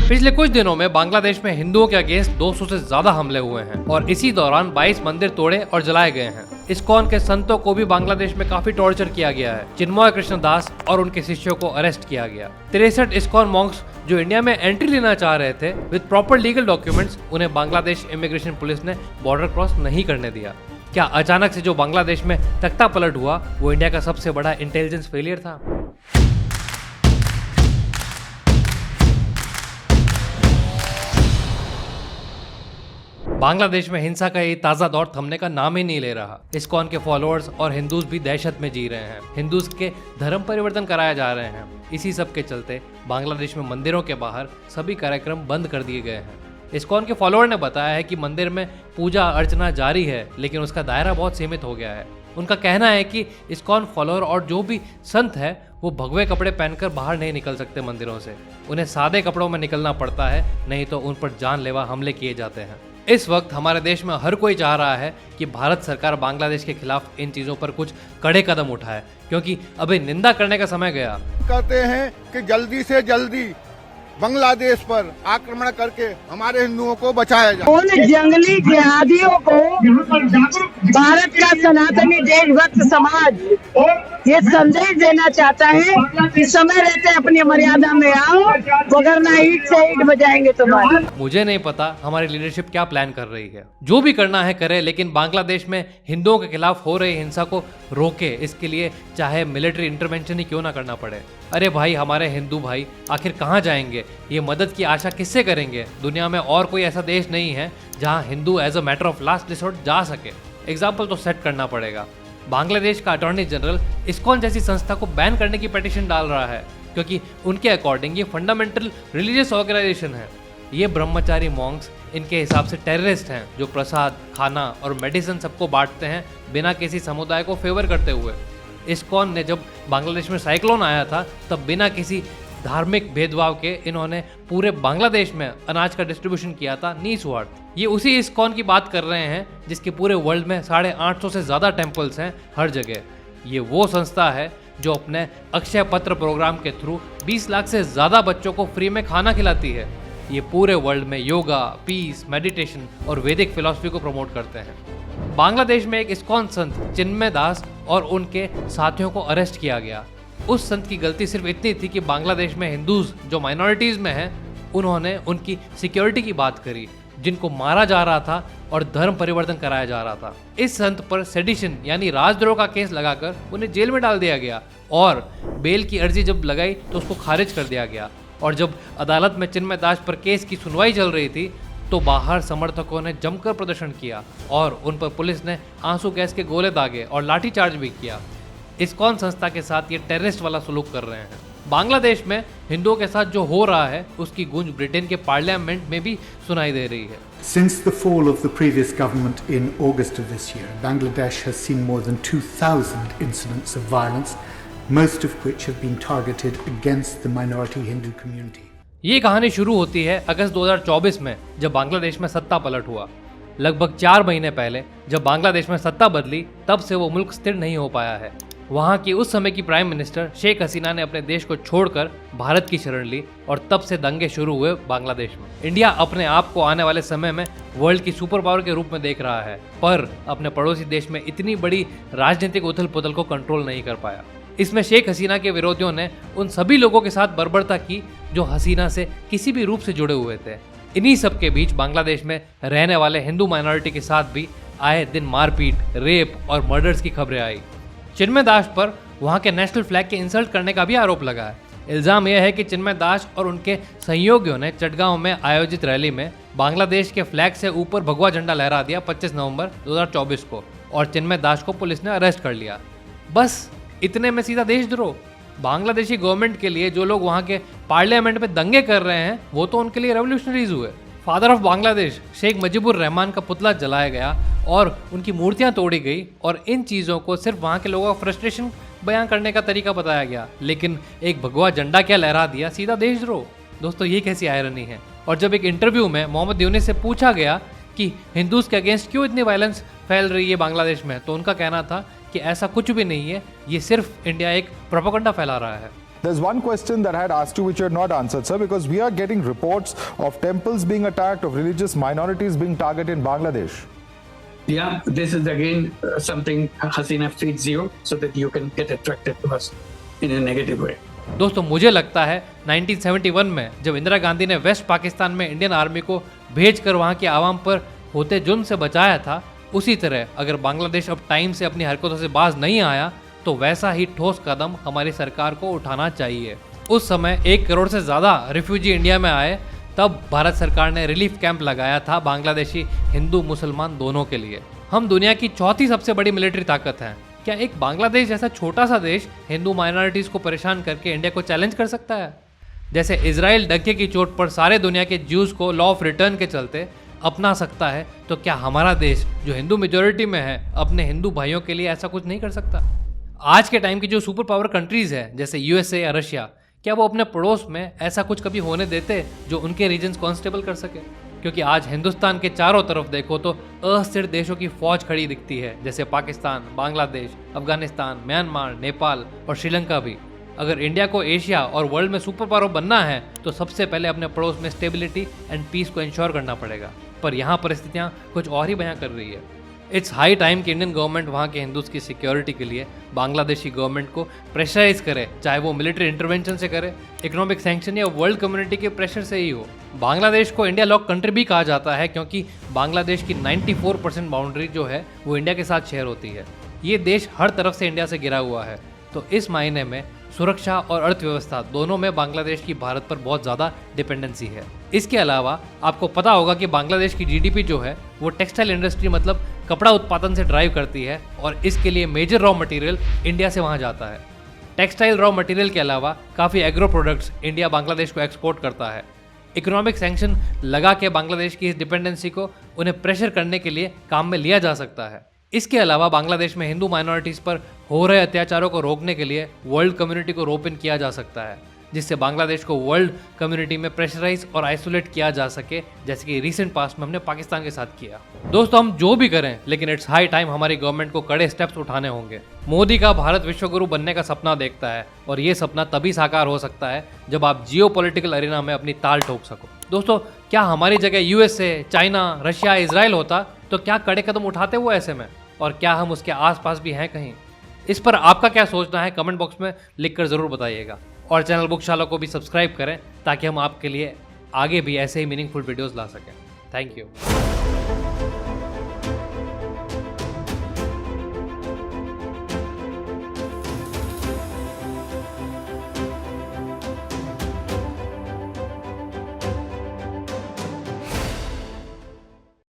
पिछले कुछ दिनों में बांग्लादेश में हिंदुओं के अगेंस्ट 200 से ज्यादा हमले हुए हैं और इसी दौरान 22 मंदिर तोड़े और जलाए गए हैं। इस्कॉन के संतों को भी बांग्लादेश में काफी टॉर्चर किया गया है। चिन्मय कृष्ण दास और उनके शिष्यों को अरेस्ट किया गया। 63 इस्कॉन मॉन्क्स जो इंडिया में एंट्री लेना चाह रहे थे विद प्रॉपर लीगल डॉक्यूमेंट्स, उन्हें बांग्लादेश इमिग्रेशन पुलिस ने बॉर्डर क्रॉस नहीं करने दिया। क्या अचानक से जो बांग्लादेश में तख्ता पलट हुआ वो इंडिया का सबसे बड़ा इंटेलिजेंस फेलियर था? बांग्लादेश में हिंसा का ये ताजा दौर थमने का नाम ही नहीं ले रहा। इस्कॉन के फॉलोअर्स और हिंदूज भी दहशत में जी रहे हैं। हिंदूज के धर्म परिवर्तन कराए जा रहे हैं। इसी सब के चलते बांग्लादेश में मंदिरों के बाहर सभी कार्यक्रम बंद कर दिए गए हैं। इस्कॉन के फॉलोअर ने बताया है कि मंदिर में पूजा अर्चना जारी है, लेकिन उसका दायरा बहुत सीमित हो गया है। उनका कहना है कि इस्कॉन फॉलोअर और जो भी संत है वो भगवे कपड़े पहनकर बाहर नहीं निकल सकते मंदिरों से। उन्हें सादे कपड़ों में निकलना पड़ता है, नहीं तो उन पर जानलेवा हमले किए जाते हैं। इस वक्त हमारे देश में हर कोई चाह रहा है कि भारत सरकार बांग्लादेश के खिलाफ इन चीजों पर कुछ कड़े कदम उठाए, क्योंकि अभी निंदा करने का समय गया। कहते हैं कि जल्दी से जल्दी बांग्लादेश पर आक्रमण करके हमारे हिंदुओं को बचाया जाए। उन जंगली जिहादियों को भारत का सनातनी देशभक्त समाज ये संदेश देना चाहता है कि समय रहते अपनी मर्यादा में आओ, वरना ईंट से ईंट बजाएंगे तुम्हारी। मुझे नहीं पता हमारी लीडरशिप क्या प्लान कर रही है। जो भी करना है करे, लेकिन बांग्लादेश में हिंदुओं के खिलाफ हो रही हिंसा को रोके। इसके लिए चाहे मिलिट्री इंटरवेंशन ही क्यों ना करना पड़े। अरे भाई, हमारे हिंदू भाई आखिर कहाँ जाएंगे? ये मदद की आशा किससे करेंगे? दुनिया में और कोई ऐसा देश नहीं है जहाँ Hindu as a matter of last resort जा सके। एग्जाम्पल तो सेट करना पड़ेगा। बांग्लादेश का अटॉर्नी जनरल इस्कॉन जैसी संस्था को बैन करने की पिटीशन डाल रहा है, क्योंकि उनके अकॉर्डिंग ये फंडामेंटल रिलीजियस ऑर्गेनाइजेशन है। ये ब्रह्मचारी मॉन्क्स इनके हिसाब से टेररिस्ट हैं, जो प्रसाद, खाना और मेडिसिन सबको बांटते हैं बिना किसी समुदाय को फेवर करते हुए। इस्कॉन ने जब बांग्लादेश में साइक्लोन आया था तब बिना किसी धार्मिक भेदभाव के इन्होंने पूरे बांग्लादेश में अनाज का डिस्ट्रीब्यूशन किया था निस्वार्थ। ये उसी इस्कॉन की बात कर रहे हैं जिसके पूरे वर्ल्ड में 850 से ज़्यादा टेम्पल्स हैं हर जगह। ये वो संस्था है जो अपने अक्षय पत्र प्रोग्राम के थ्रू 20 लाख से ज़्यादा बच्चों को फ्री में खाना खिलाती है। ये पूरे वर्ल्ड में योगा, पीस, मेडिटेशन और वैदिक फिलॉसफी को प्रमोट करते हैं। बांग्लादेश में एक इस्कॉन संत चिन्मय दास और उनके साथियों को अरेस्ट किया गया। उस संत की गलती सिर्फ इतनी थी कि बांग्लादेश में हिंदूज जो माइनॉरिटीज में हैं, उन्होंने उनकी सिक्योरिटी की बात करी, जिनको मारा जा रहा था और धर्म परिवर्तन कराया जा रहा था। इस संत पर सेडिशन यानी राजद्रोह का केस लगाकर उन्हें जेल में डाल दिया गया और बेल की अर्जी जब लगाई तो उसको खारिज कर दिया गया। और जब अदालत में चिन्मय दास पर केस की सुनवाई चल रही थी तो बाहर समर्थकों ने जमकर प्रदर्शन किया और उन पर पुलिस ने आंसू गैस के गोले दागे और लाठीचार्ज भी किया। इस्कॉन संस्था के साथ ये टेररिस्ट वाला सलूक कर रहे हैं। बांग्लादेश में हिंदुओं के साथ जो हो रहा है उसकी गूंज ब्रिटेन के पार्लियामेंट में भी सुनाई दे रही है। Since the fall of the previous government in August of this year, Bangladesh has seen more than 2,000 incidents of violence, most of which have been targeted against the minority Hindu community. ये कहानी शुरू होती है अगस्त 2024 में, जब बांग्लादेश में सत्ता पलट हुआ। लगभग 4 महीने पहले जब बांग्लादेश में सत्ता बदली, तब से वो मुल्क स्थिर नहीं हो पाया है। वहाँ की उस समय की प्राइम मिनिस्टर शेख हसीना ने अपने देश को छोड़कर भारत की शरण ली और तब से दंगे शुरू हुए बांग्लादेश में। इंडिया अपने आप को आने वाले समय में वर्ल्ड की सुपर पावर के रूप में देख रहा है, पर अपने पड़ोसी देश में इतनी बड़ी राजनीतिक उथल पुथल को कंट्रोल नहीं कर पाया। इसमें शेख हसीना के विरोधियों ने उन सभी लोगों के साथ बर्बरता की जो हसीना से किसी भी रूप से जुड़े हुए थे। इन्हीं सब के बीच बांग्लादेश में रहने वाले हिंदू माइनॉरिटी के साथ भी आए दिन मारपीट, रेप और मर्डर्स की खबरें आई। चिन्मय दास पर वहां के नेशनल फ्लैग के इंसल्ट करने का भी आरोप लगा है। इल्जाम यह है कि चिन्मय दास और उनके सहयोगियों ने चटगांव में आयोजित रैली में बांग्लादेश के फ्लैग से ऊपर भगवा झंडा लहरा दिया 25 नवंबर 2024 को, और चिन्मय दास को पुलिस ने अरेस्ट कर लिया। बस इतने में सीधा देशद्रोह। बांग्लादेशी गवर्नमेंट के लिए जो लोग वहाँ के पार्लियामेंट में दंगे कर रहे हैं वो तो उनके लिए रेवोल्यूशनरीज हुए। फादर ऑफ बांग्लादेश शेख मुजीबुर रहमान का पुतला जलाया गया और उनकी मूर्तियां तोड़ी गई, और इन चीज़ों को सिर्फ वहाँ के लोगों का फ्रस्ट्रेशन बयां करने का तरीका बताया गया। लेकिन एक भगवा झंडा क्या लहरा दिया, सीधा देशद्रोह। दोस्तों, ये कैसी आयरनी है। और जब एक इंटरव्यू में मोहम्मद यूनिस से पूछा गया कि हिंदूज के अगेंस्ट क्यों इतनी वायलेंस फैल रही है बांग्लादेश में, तो उनका कहना था कि ऐसा कुछ भी नहीं है, ये सिर्फ इंडिया एक प्रोपेगेंडा फैला रहा है। There's one question that I had asked you which you had not answered, sir, because we are getting reports of temples being attacked, of religious minorities being targeted in Bangladesh. Yeah, this is again something Hasina feeds you so that you can get attracted to us in a negative way. दोस्तों मुझे लगता है 1971 में जब इंदिरा गांधी ने waste Pakistan में Indian army को भेजकर वहां की आवाम पर होते जुल्म से बचाया था, उसी तरह अगर बांग्लादेश अब टाइम से अपनी हरकतों से बाज नहीं आया तो वैसा ही ठोस कदम हमारी सरकार को उठाना चाहिए। उस समय 1 करोड़ से ज़्यादा रिफ्यूजी इंडिया में आए, तब भारत सरकार ने रिलीफ कैंप लगाया था बांग्लादेशी हिंदू मुसलमान दोनों के लिए। हम दुनिया की चौथी सबसे बड़ी मिलिट्री ताकत हैं। क्या एक बांग्लादेश जैसा छोटा सा देश हिंदू माइनॉरिटीज़ को परेशान करके इंडिया को चैलेंज कर सकता है? जैसे इजराइल डंके की चोट पर सारे दुनिया के ज्यूज़ को लॉ ऑफ रिटर्न के चलते अपना सकता है, तो क्या हमारा देश जो हिंदू मेजोरिटी में है अपने हिंदू भाइयों के लिए ऐसा कुछ नहीं कर सकता? आज के टाइम की जो सुपर पावर कंट्रीज़ है जैसे यूएसए या रशिया, क्या वो अपने पड़ोस में ऐसा कुछ कभी होने देते जो उनके रीजन्स कॉन्स्टेबल कर सके? क्योंकि आज हिंदुस्तान के चारों तरफ देखो तो अस्थिर देशों की फौज खड़ी दिखती है, जैसे पाकिस्तान, बांग्लादेश, अफगानिस्तान, म्यांमार, नेपाल और श्रीलंका भी। अगर इंडिया को एशिया और वर्ल्ड में सुपर पावर बनना है तो सबसे पहले अपने पड़ोस में स्टेबिलिटी एंड पीस को इंश्योर करना पड़ेगा, पर यहाँ परिस्थितियाँ कुछ और ही बयां कर रही है। इट्स हाई टाइम कि इंडियन गवर्नमेंट वहाँ के हिंदूज की सिक्योरिटी के लिए बांग्लादेशी गवर्नमेंट को प्रेशराइज करे, चाहे वो मिलिट्री इंटरवेंशन से करे, इकोनॉमिक सैंक्शन या वर्ल्ड कम्युनिटी के प्रेशर से ही हो। बांग्लादेश को इंडिया लॉक कंट्री भी कहा जाता है क्योंकि बांग्लादेश की 94% बाउंड्री जो है वो इंडिया के साथ शेयर होती है। ये देश हर तरफ से इंडिया से घिरा हुआ है, तो इस मायने में सुरक्षा और अर्थव्यवस्था दोनों में बांग्लादेश की भारत पर बहुत ज़्यादा डिपेंडेंसी है। इसके अलावा आपको पता होगा कि बांग्लादेश की जीडीपी जो है वो टेक्सटाइल इंडस्ट्री मतलब कपड़ा उत्पादन से ड्राइव करती है और इसके लिए मेजर रॉ मटेरियल इंडिया से वहाँ जाता है। टेक्सटाइल रॉ मटेरियल के अलावा काफ़ी एग्रो प्रोडक्ट्स इंडिया बांग्लादेश को एक्सपोर्ट करता है। इकोनॉमिक सैंक्शन लगा के बांग्लादेश की इस डिपेंडेंसी को उन्हें प्रेशर करने के लिए काम में लिया जा सकता है। इसके अलावा बांग्लादेश में हिंदू माइनॉरिटीज़ पर हो रहे अत्याचारों को रोकने के लिए वर्ल्ड कम्युनिटी को रोप इन किया जा सकता है, जिससे बांग्लादेश को वर्ल्ड कम्युनिटी में प्रेशराइज और आइसोलेट किया जा सके, जैसे कि रिसेंट पास्ट में हमने पाकिस्तान के साथ किया। दोस्तों हम जो भी करें, लेकिन इट्स हाई टाइम हमारी गवर्नमेंट को कड़े स्टेप्स उठाने होंगे। मोदी का भारत विश्वगुरु बनने का सपना देखता है और ये सपना तभी साकार हो सकता है जब आप जियोपॉलिटिकल अरेना में अपनी ताल ठोक सको। दोस्तों क्या हमारी जगह यूएसए, चाइना, रशिया, इजराइल होता तो क्या कड़े कदम उठाते वो ऐसे में, और क्या हम उसके आसपास भी हैं कहीं? इस पर आपका क्या सोचना है कमेंट बॉक्स में लिखकर ज़रूर बताइएगा, और चैनल बुकशाला को भी सब्सक्राइब करें ताकि हम आपके लिए आगे भी ऐसे ही मीनिंगफुल वीडियोस ला सकें। Thank you.